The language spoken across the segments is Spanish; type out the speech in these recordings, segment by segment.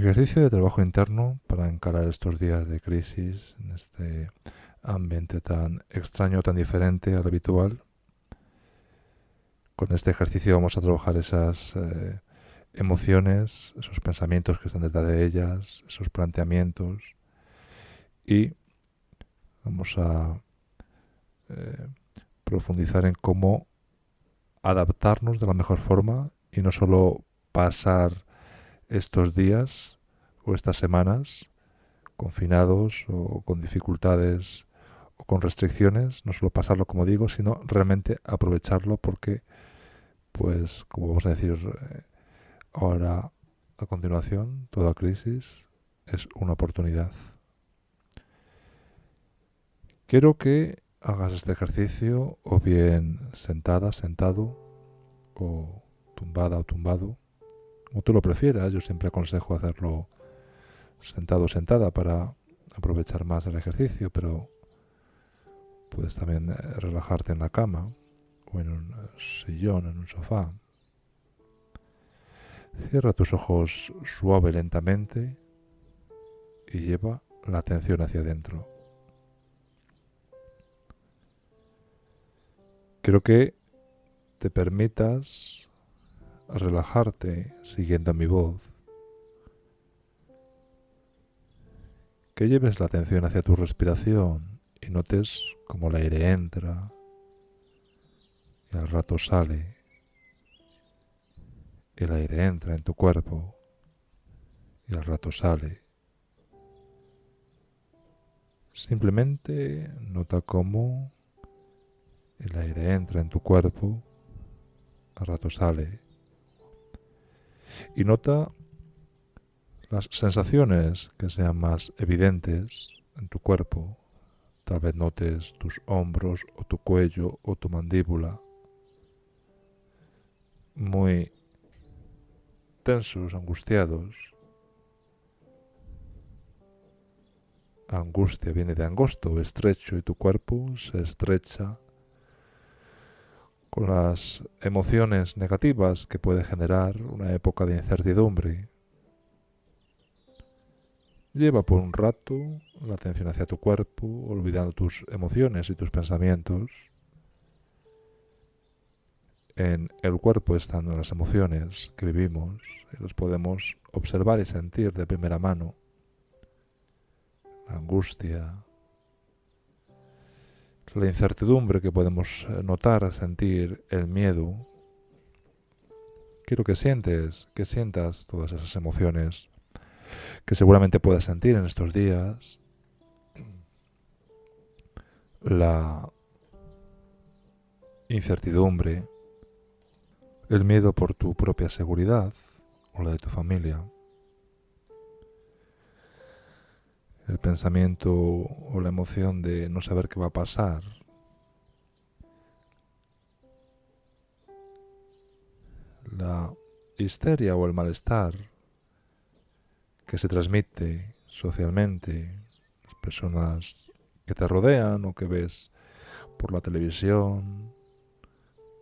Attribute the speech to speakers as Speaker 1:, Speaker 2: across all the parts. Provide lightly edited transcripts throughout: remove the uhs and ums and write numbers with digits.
Speaker 1: Ejercicio de trabajo interno para encarar estos días de crisis en este ambiente tan extraño, tan diferente al habitual. Con este ejercicio vamos a trabajar esas emociones, esos pensamientos que están detrás de ellas, esos planteamientos y vamos a eh, profundizar en cómo adaptarnos de la mejor forma y no solo pasar estos días o estas semanas confinados o con dificultades o con restricciones, no solo pasarlo como digo, sino realmente aprovecharlo porque, pues, como vamos a decir ahora a continuación, toda crisis es una oportunidad. Quiero que hagas este ejercicio o bien sentada, sentado o tumbada o tumbado, como tú lo prefieras. Yo siempre aconsejo hacerlo sentado o sentada para aprovechar más el ejercicio, pero puedes también relajarte en la cama o en un sillón, en un sofá. Cierra tus ojos suave lentamente y lleva la atención hacia adentro. Quiero que te permitas relajarte siguiendo mi voz, que lleves la atención hacia tu respiración y notes cómo el aire entra y al rato sale. El aire entra en tu cuerpo y al rato sale. Simplemente nota cómo el aire entra en tu cuerpo, al rato sale. Y nota las sensaciones que sean más evidentes en tu cuerpo. Tal vez notes tus hombros o tu cuello o tu mandíbula muy tensos, angustiados. Angustia viene de angosto, estrecho, y tu cuerpo se estrecha con las emociones negativas que puede generar una época de incertidumbre. Lleva por un rato la atención hacia tu cuerpo, olvidando tus emociones y tus pensamientos. En el cuerpo están las emociones que vivimos y las podemos observar y sentir de primera mano. La angustia, la incertidumbre que podemos notar, sentir, el miedo. Quiero que sientas todas esas emociones que seguramente puedas sentir en estos días. La incertidumbre, el miedo por tu propia seguridad o la de tu familia, el pensamiento o la emoción de no saber qué va a pasar, la histeria o el malestar que se transmite socialmente, las personas que te rodean o que ves por la televisión,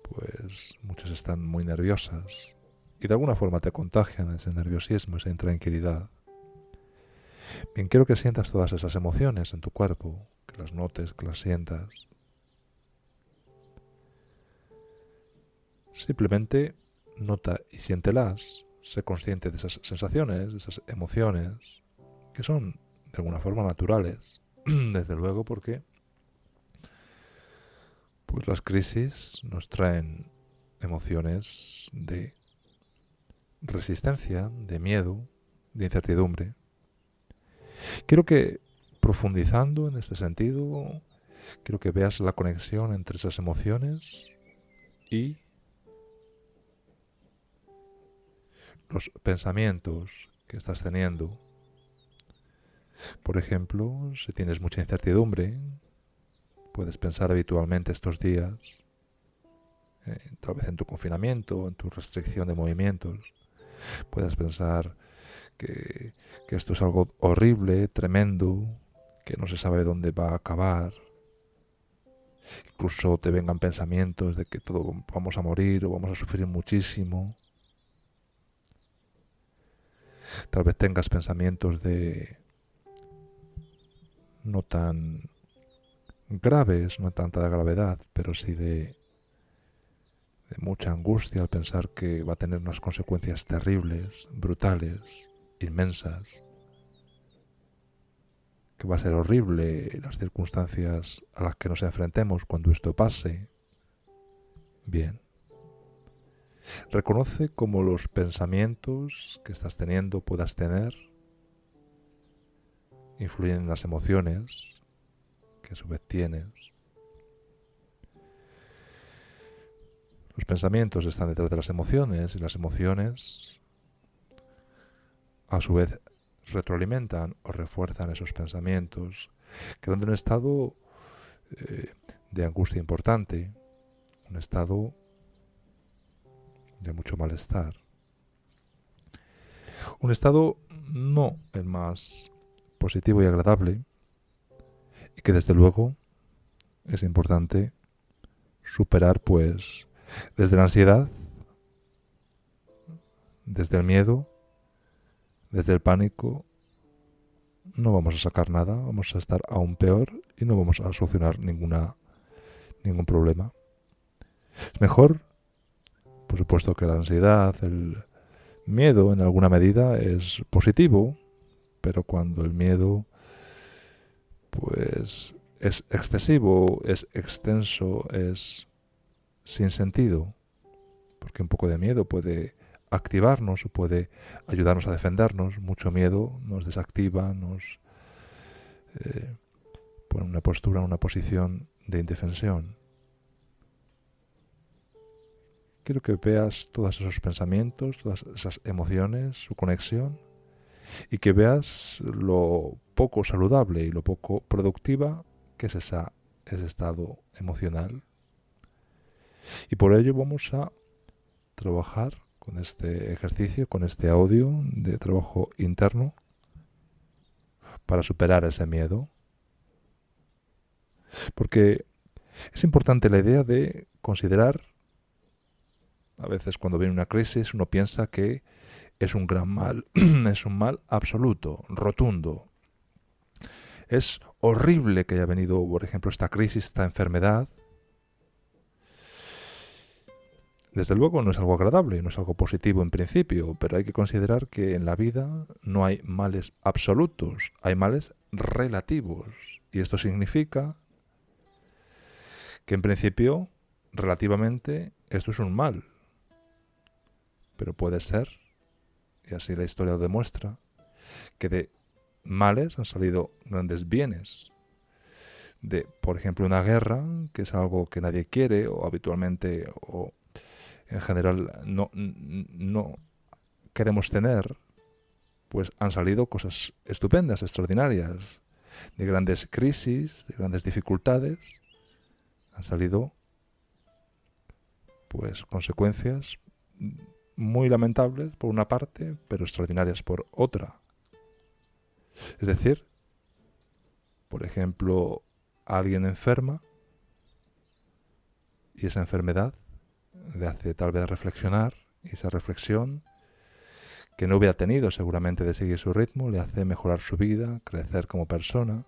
Speaker 1: pues muchas están muy nerviosas y de alguna forma te contagian ese nerviosismo, esa intranquilidad. Bien, quiero que sientas todas esas emociones en tu cuerpo, que las notes, que las sientas. Simplemente nota y siéntelas, sé consciente de esas sensaciones, de esas emociones, que son de alguna forma naturales, desde luego porque pues las crisis nos traen emociones de resistencia, de miedo, de incertidumbre. Quiero que profundizando en este sentido, quiero que veas la conexión entre esas emociones y los pensamientos que estás teniendo. Por ejemplo, si tienes mucha incertidumbre, puedes pensar habitualmente estos días, tal vez en tu confinamiento, en tu restricción de movimientos, puedes pensar que, que esto es algo horrible, tremendo, que no se sabe dónde va a acabar. Incluso te vengan pensamientos de que todos vamos a morir o vamos a sufrir muchísimo. Tal vez tengas pensamientos de no tan graves, no tanta gravedad, pero sí de mucha angustia al pensar que va a tener unas consecuencias terribles, brutales, inmensas, que va a ser horrible las circunstancias a las que nos enfrentemos cuando esto pase. Bien. Reconoce cómo los pensamientos que estás teniendo, puedas tener, influyen en las emociones que a su vez tienes. Los pensamientos están detrás de las emociones y las emociones a su vez retroalimentan o refuerzan esos pensamientos, creando un estado de angustia importante, un estado de mucho malestar. Un estado no el más positivo y agradable, y que desde luego es importante superar, pues, desde la ansiedad, desde el miedo, desde el pánico. No vamos a sacar nada, vamos a estar aún peor y no vamos a solucionar ningún problema. Es mejor, por supuesto, que la ansiedad, el miedo en alguna medida es positivo, pero cuando el miedo pues es excesivo, es extenso, es sin sentido, porque un poco de miedo puede activarnos o puede ayudarnos a defendernos. Mucho miedo nos desactiva, nos pone en una postura, en una posición de indefensión. Quiero que veas todos esos pensamientos, todas esas emociones, su conexión, y que veas lo poco saludable y lo poco productiva que es ese estado emocional. Y por ello vamos a trabajar con este ejercicio, con este audio de trabajo interno para superar ese miedo. Porque es importante la idea de considerar, a veces cuando viene una crisis uno piensa que es un gran mal, es un mal absoluto, rotundo. Es horrible que haya venido, por ejemplo, esta crisis, esta enfermedad. Desde luego no es algo agradable, no es algo positivo en principio, pero hay que considerar que en la vida no hay males absolutos, hay males relativos. Y esto significa que en principio, relativamente, esto es un mal. Pero puede ser, y así la historia lo demuestra, que de males han salido grandes bienes. De, por ejemplo, una guerra, que es algo que nadie quiere, o habitualmente, o en general no queremos tener, pues han salido cosas estupendas, extraordinarias. De grandes crisis, de grandes dificultades, han salido pues consecuencias muy lamentables por una parte, pero extraordinarias por otra. Es decir, por ejemplo, alguien enferma y esa enfermedad le hace tal vez reflexionar, y esa reflexión que no hubiera tenido seguramente de seguir su ritmo le hace mejorar su vida, crecer como persona.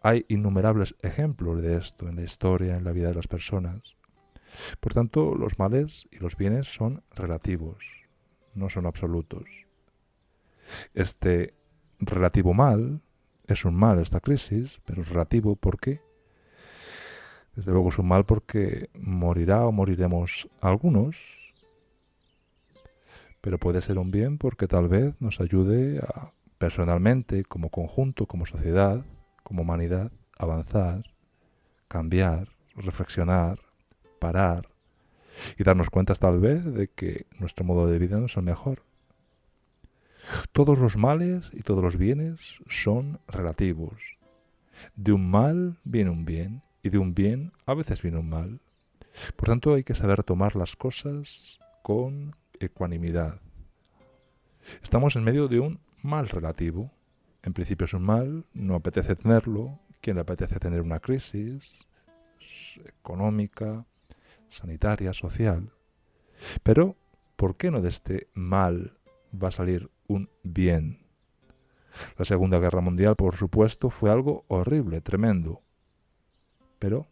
Speaker 1: Hay innumerables ejemplos de esto en la historia, en la vida de las personas. Por tanto, los males y los bienes son relativos, no son absolutos. Este relativo mal es un mal, esta crisis, pero es relativo porque, desde luego es un mal porque morirá o moriremos algunos, pero puede ser un bien porque tal vez nos ayude a, personalmente, como conjunto, como sociedad, como humanidad, avanzar, cambiar, reflexionar, parar y darnos cuenta tal vez de que nuestro modo de vida no es el mejor. Todos los males y todos los bienes son relativos. De un mal viene un bien y de un bien a veces viene un mal. Por tanto, hay que saber tomar las cosas con ecuanimidad. Estamos en medio de un mal relativo. En principio es un mal, no apetece tenerlo. ¿Quién le apetece tener una crisis económica, sanitaria, social? Pero, ¿por qué no de este mal va a salir un bien. La Segunda Guerra Mundial, por supuesto, fue algo horrible, tremendo. Pero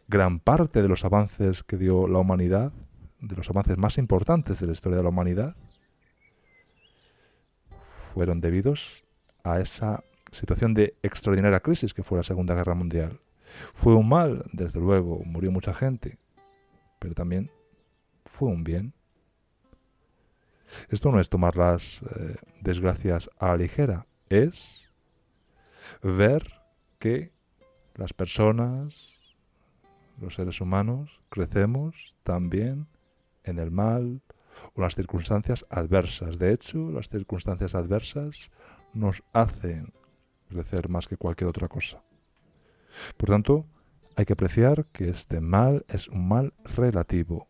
Speaker 1: gran parte de los avances que dio la humanidad, de los avances más importantes de la historia de la humanidad, fueron debidos a esa situación de extraordinaria crisis que fue la Segunda Guerra Mundial. Fue un mal, desde luego, murió mucha gente, pero también fue un bien. Esto no es tomar las desgracias a la ligera, es ver que las personas, los seres humanos, crecemos también en el mal o en las circunstancias adversas. De hecho, las circunstancias adversas nos hacen crecer más que cualquier otra cosa. Por tanto, hay que apreciar que este mal es un mal relativo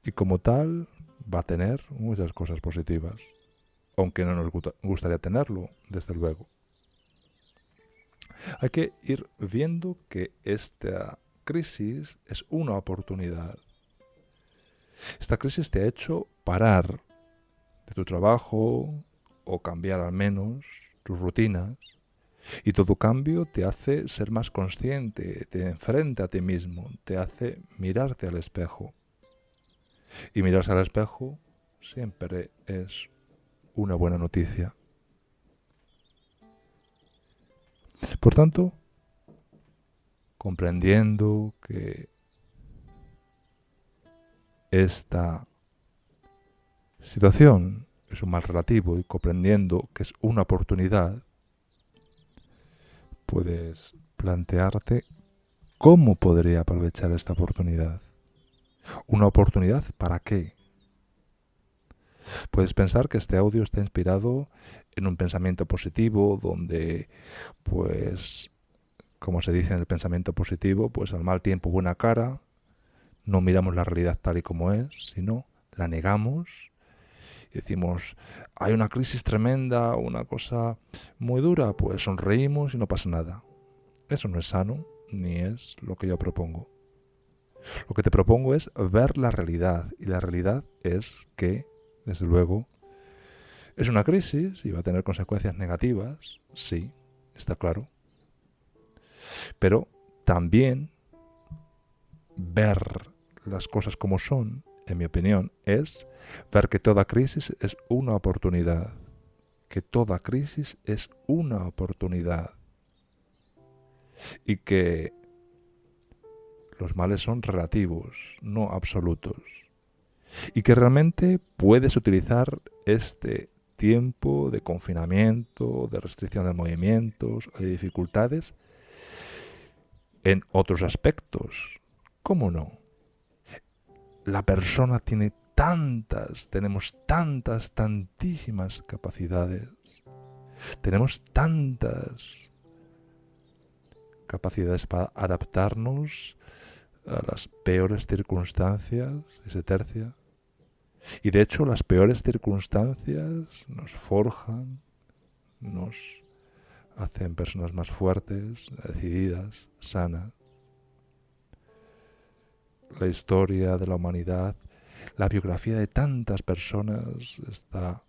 Speaker 1: y como tal va a tener muchas cosas positivas, aunque no nos gustaría tenerlo, desde luego. Hay que ir viendo que esta crisis es una oportunidad. Esta crisis te ha hecho parar de tu trabajo o cambiar al menos tus rutinas y todo cambio te hace ser más consciente, te enfrenta a ti mismo, te hace mirarte al espejo. Y mirarse al espejo siempre es una buena noticia. Por tanto, comprendiendo que esta situación es un mal relativo y comprendiendo que es una oportunidad, puedes plantearte cómo podría aprovechar esta oportunidad. ¿Una oportunidad para qué? Puedes pensar que este audio está inspirado en un pensamiento positivo donde, pues, como se dice en el pensamiento positivo, pues al mal tiempo buena cara, no miramos la realidad tal y como es, sino la negamos y decimos, hay una crisis tremenda, una cosa muy dura, pues sonreímos y no pasa nada. Eso no es sano, ni es lo que yo propongo. Lo que te propongo es ver la realidad, y la realidad es que, desde luego, es una crisis y va a tener consecuencias negativas, sí, está claro. Pero también ver las cosas como son, en mi opinión, es ver que toda crisis es una oportunidad. Que toda crisis es una oportunidad. Y que los males son relativos, no absolutos. Y que realmente puedes utilizar este tiempo de confinamiento, de restricción de movimientos, de dificultades, en otros aspectos. ¿Cómo no? La persona tiene tenemos tantísimas capacidades. Tenemos tantas capacidades para adaptarnos a las peores circunstancias, ese tercia. Y de hecho las peores circunstancias nos forjan, nos hacen personas más fuertes, decididas, sanas. La historia de la humanidad, la biografía de tantas personas está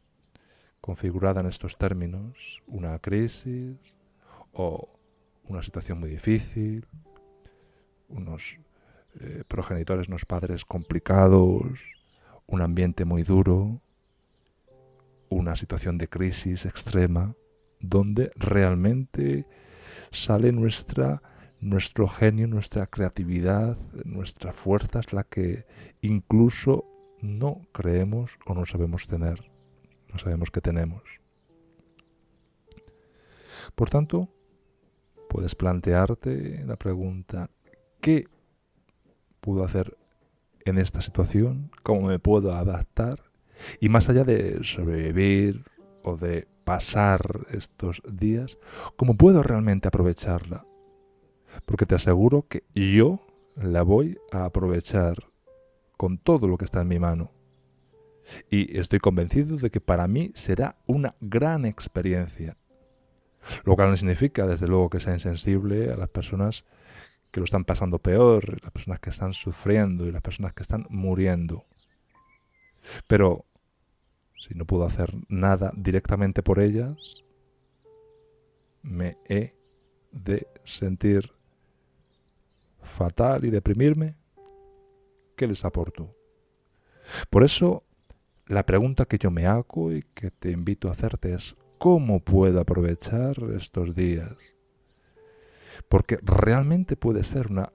Speaker 1: configurada en estos términos: una crisis o una situación muy difícil, unos progenitores, unos padres complicados, un ambiente muy duro, una situación de crisis extrema, donde realmente sale nuestro genio, nuestra creatividad, nuestra fuerza, es la que incluso no creemos o no sabemos tener, no sabemos que tenemos. Por tanto, puedes plantearte la pregunta, ¿qué puedo hacer en esta situación? ¿Cómo me puedo adaptar? Y más allá de sobrevivir o de pasar estos días, ¿cómo puedo realmente aprovecharla? Porque te aseguro que yo la voy a aprovechar con todo lo que está en mi mano. Y estoy convencido de que para mí será una gran experiencia. Lo cual no significa, desde luego, que sea insensible a las personas que lo están pasando peor, las personas que están sufriendo y las personas que están muriendo. Pero si no puedo hacer nada directamente por ellas, me he de sentir fatal y deprimirme. ¿Qué les aporto? Por eso, la pregunta que yo me hago y que te invito a hacerte es: ¿cómo puedo aprovechar estos días? Porque realmente puede ser una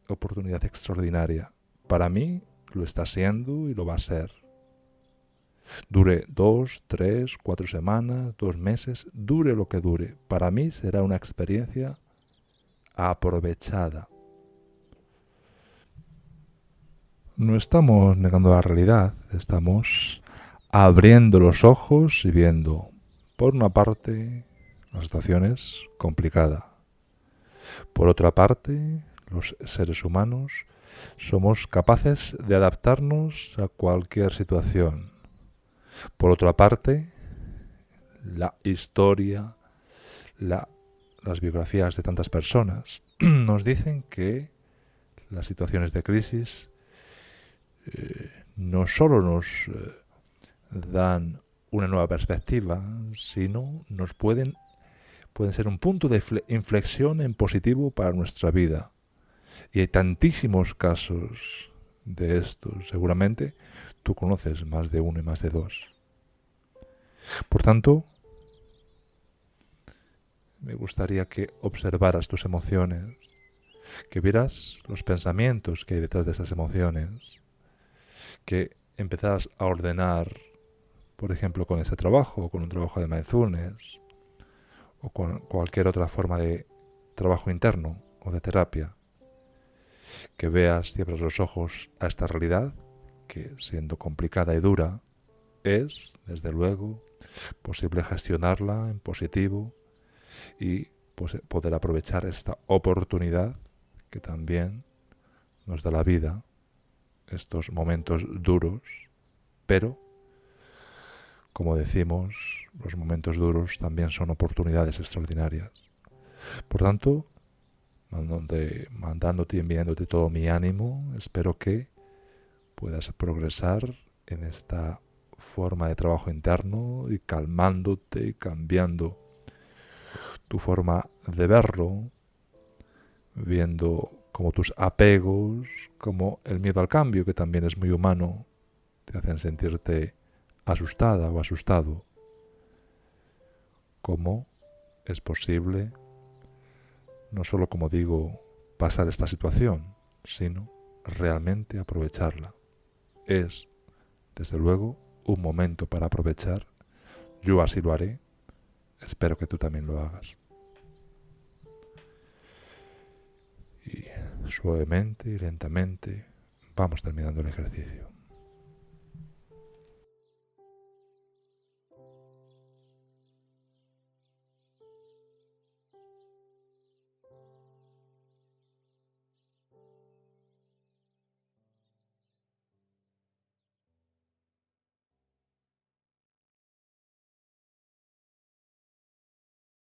Speaker 1: oportunidad extraordinaria. Para mí lo está siendo y lo va a ser. Dure 2, 3, 4 semanas, 2 meses, dure lo que dure. Para mí será una experiencia aprovechada. No estamos negando la realidad, estamos abriendo los ojos y viendo, por una parte, la situación es complicada. Por otra parte, los seres humanos somos capaces de adaptarnos a cualquier situación. Por otra parte, la historia, las biografías de tantas personas nos dicen que las situaciones de crisis no solo nos dan una nueva perspectiva, sino nos pueden ser un punto de inflexión en positivo para nuestra vida. Y hay tantísimos casos de esto. Seguramente tú conoces más de uno y más de dos. Por tanto, me gustaría que observaras tus emociones, que vieras los pensamientos que hay detrás de esas emociones, que empezaras a ordenar, por ejemplo, con ese trabajo, o con un trabajo de mindfulness, o con cualquier otra forma de trabajo interno o de terapia, que veas, cierres los ojos a esta realidad, que siendo complicada y dura, es, desde luego, posible gestionarla en positivo y poder aprovechar esta oportunidad que también nos da la vida, estos momentos duros, pero, como decimos, los momentos duros también son oportunidades extraordinarias. Por tanto, mandándote y enviándote todo mi ánimo, espero que puedas progresar en esta forma de trabajo interno y calmándote y cambiando tu forma de verlo, viendo como tus apegos, como el miedo al cambio, que también es muy humano, te hacen sentirte asustada o asustado. ¿Cómo es posible, no solo, como digo, pasar esta situación, sino realmente aprovecharla? Es, desde luego, un momento para aprovechar. Yo así lo haré. Espero que tú también lo hagas. Y suavemente y lentamente vamos terminando el ejercicio.